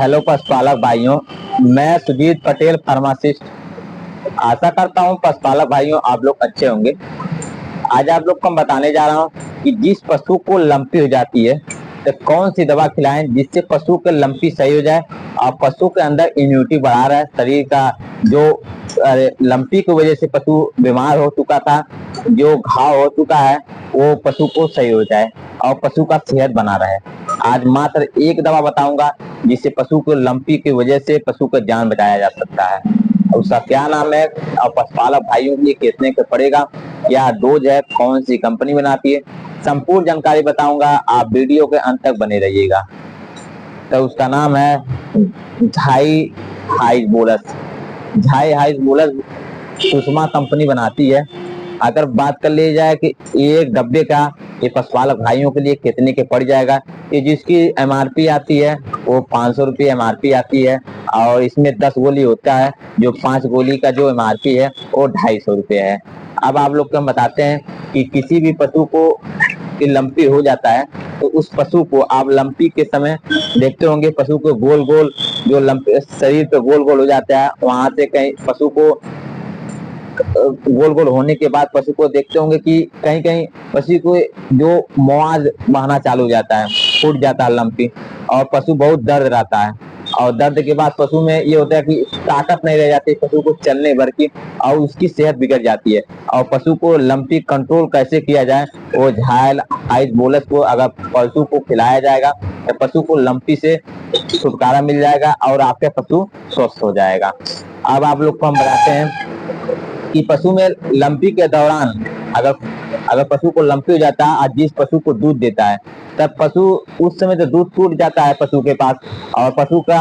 Hello पशुपालक भाइयों, मैं सुजीत पटेल फार्मासिस्ट। आशा करता हूँ पशुपालक भाइयों आप लोग अच्छे होंगे। आज आप लोग को मैं बताने जा रहा हूँ कि जिस पशु को लंपी हो जाती है तो कौन सी दवा खिलाएं जिससे पशु के लंपी सही हो जाए और पशु के अंदर इम्यूनिटी बढ़ा रहा है शरीर का। जो लंपी की वजह से पशु बीमार हो चुका था, जो घाव हो चुका है, वो पशु को सही हो जाए और पशु का सेहत बना रहे। आज मात्र एक दवा बताऊंगा जिससे पशु को लंपी की वजह से पशु का जान बचाया जा सकता है। उसका क्या नाम है और पशुपालक भाइयों के लिए कितने का पड़ेगा, क्या डोज है, कौन सी कंपनी बनाती है, संपूर्ण जानकारी बताऊंगा। आप वीडियो के अंत तक बने रहिएगा। तो उसका नाम है झाई हाइज बोलस। झाई हाइज बोलस सुषमा कंपनी बनाती है। अगर बात कर ली जाए कि एक डब्बे का ये पशुपालक भाइयों के लिए कितने के पड़ जाएगा, ये जिसकी एमआरपी आती है वो 500 रुपये एमआरपी आती है और इसमें 10 गोली होता है। जो 5 गोली का जो एमआरपी है वो 250 रुपये है। अब आप लोग को हम बताते हैं कि किसी भी पशु को लंपी हो जाता है तो उस पशु को आप लंपी के समय देखते होंगे, पशु को गोल गोल जो लंपी शरीर पे गोल गोल हो जाता है, वहां से कहीं पशु को गोल गोल होने के बाद पशु को देखते होंगे कि कहीं कहीं पशु को जो मवाज बहना चालू हो जाता है, फूट जाता है लंपी और पशु बहुत दर्द रहता है। और दर्द के बाद पशु में ये होता है कि ताकत नहीं रह जाती पशु को चलने भर की और उसकी सेहत बिगड़ जाती है। और पशु को लंपी कंट्रोल कैसे किया जाए, वो झायल आइस बोलस को अगर पशु को खिलाया जाएगा तो पशु को लंपी से छुटकारा मिल जाएगा और आपके पशु स्वस्थ हो जाएगा। अब आप लोग को हम बताते हैं कि पशु में लंपी के दौरान अगर अगर पशु को लंपी हो जाता है और जिस पशु को दूध देता है तब पशु उस समय तो दूध टूट जाता है पशु के पास और पशु का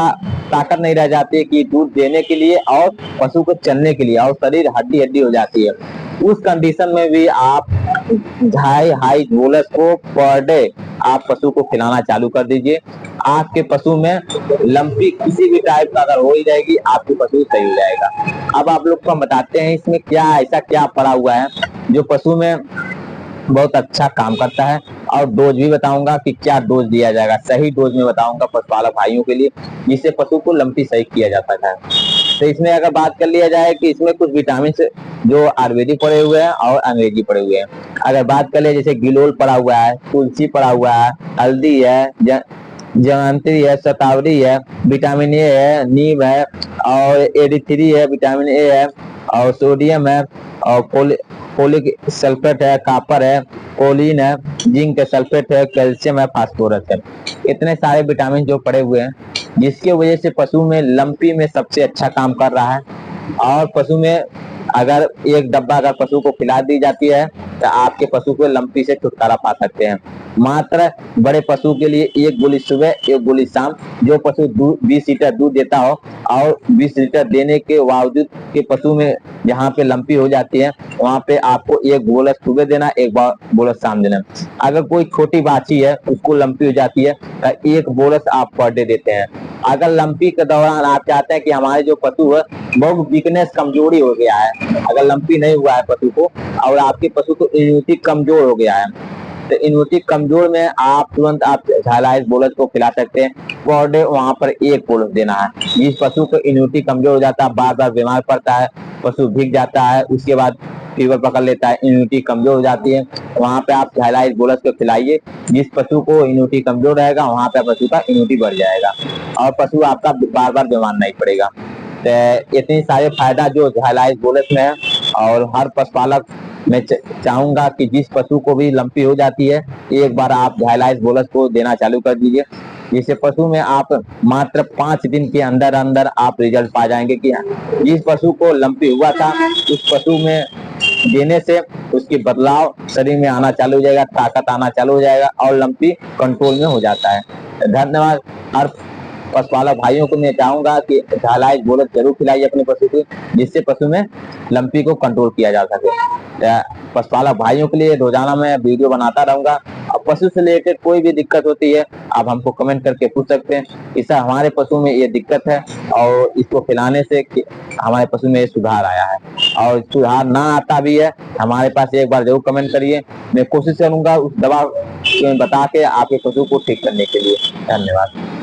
ताकत नहीं रह जाती कि दूध देने के लिए और पशु को चलने के लिए और शरीर हड्डी हड्डी हो जाती है। उस कंडीशन में भी आप झाई हाई बोलस को पर डे आप पशु को खिलाना चालू कर दीजिए। आपके पशु में लंपी किसी भी टाइप का अगर हो ही जाएगी, आपके पशु सही हो जाएगा। अब आप लोग को हम बताते हैं इसमें क्या ऐसा क्या पड़ा हुआ है जो पशु में बहुत अच्छा काम करता है और डोज भी बताऊंगा कि क्या डोज दिया जाएगा, सही डोज में बताऊंगा पशुपालक भाइयों के लिए जिससे पशु को लंपी सही किया जा सकता है। तो इसमें अगर बात कर लिया जाए कि इसमें कुछ विटामिन जो आयुर्वेदिक पड़े हुए हैं और अंग्रेजी पड़े हुए हैं। अगर बात कर ले जैसे गिलोल पड़ा हुआ है, तुलसी पड़ा हुआ है, हल्दी है, जयंती है, शतावरी है, विटामिन ए है, नीम है और एडी3 है, विटामिन ए है और सोडियम है और फोलिक सल्फेट है, कापर है, कोलिन है, जिंक सल्फेट है, कैल्शियम है, फास्फोरस है। इतने सारे विटामिन जो पड़े हुए हैं जिसकी वजह से पशु में लंपी में सबसे अच्छा काम कर रहा है। और पशु में अगर एक डब्बा अगर पशु को खिला दी जाती है तो आपके पशु को लंपी से छुटकारा पा सकते हैं। मात्र बड़े पशु के लिए एक गोली सुबह एक गोली शाम। जो पशु 20 लीटर दूध देता हो और 20 लीटर देने के बावजूद के पशु में जहाँ पे लंपी हो जाती है वहां पे आपको एक बोलस सुबह देना, एक बोलस शाम देना। अगर कोई छोटी बाछी है उसको लंपी हो जाती है तो एक बोलस आप पर डे देते हैं। अगर लंपी के दौरान आप चाहते हैं कि हमारे जो पशु है बहुत वीकनेस कमजोरी हो गया है, अगर लंपी नहीं हुआ है पशु को और आपके पशु को इम्यूनिटी कमजोर हो गया है तो इम्यूनिटी कमजोर में आप तुरंत आप झाइलाइस बोलस को खिला सकते हैं। पर डे वहां पर एक बोलस देना है। जिस पशु को इम्यूनिटी कमजोर हो जाता है, बार बार बीमार पड़ता है, पशु भीग जाता है, उसके बाद फीवर पकड़ लेता है, इम्यूनिटी कमजोर हो जाती है, वहां पे आप झाइलाइस बोलस को खिलाइए। जिस पशु को इम्यूनिटी कमजोर रहेगा वहां पे पशु का इम्यूनिटी बढ़ जाएगा और पशु आपका बार बार बीमार नहीं पड़ेगा। तो इतनी सारे फायदा जो झाइलाइस बोलस में है और हर पशुपालक मैं चाहूंगा कि जिस पशु को भी लंपी हो जाती है एक बार आप झाइलाइस बोलस को देना चालू कर दीजिए, जिससे पशु में आप मात्र 5 दिन के अंदर अंदर आप रिजल्ट पा जाएंगे कि जिस पशु को लंपी हुआ था उस पशु में देने से उसकी बदलाव शरीर में आना चालू हो जाएगा, ताकत आना चालू हो जाएगा और लंपी कंट्रोल में हो जाता है। धन्यवाद। हर पशुपालक भाइयों को मैं चाहूंगा कि झाइलाइस बोलस जरूर खिलाइए अपने पशु को जिससे पशु में लंपी को कंट्रोल किया जा सके। पशुपालक भाइयों के लिए रोजाना मैं वीडियो बनाता रहूंगा। और पशु से रिलेटेड कोई भी दिक्कत होती है आप हमको कमेंट करके पूछ सकते हैं इससे हमारे पशु में ये दिक्कत है और इसको खिलाने से हमारे पशु में सुधार आया है और सुधार ना आता भी है हमारे पास एक बार जरूर कमेंट करिए। मैं कोशिश करूंगा उस दवा बता के आपके पशु को ठीक करने के लिए। धन्यवाद।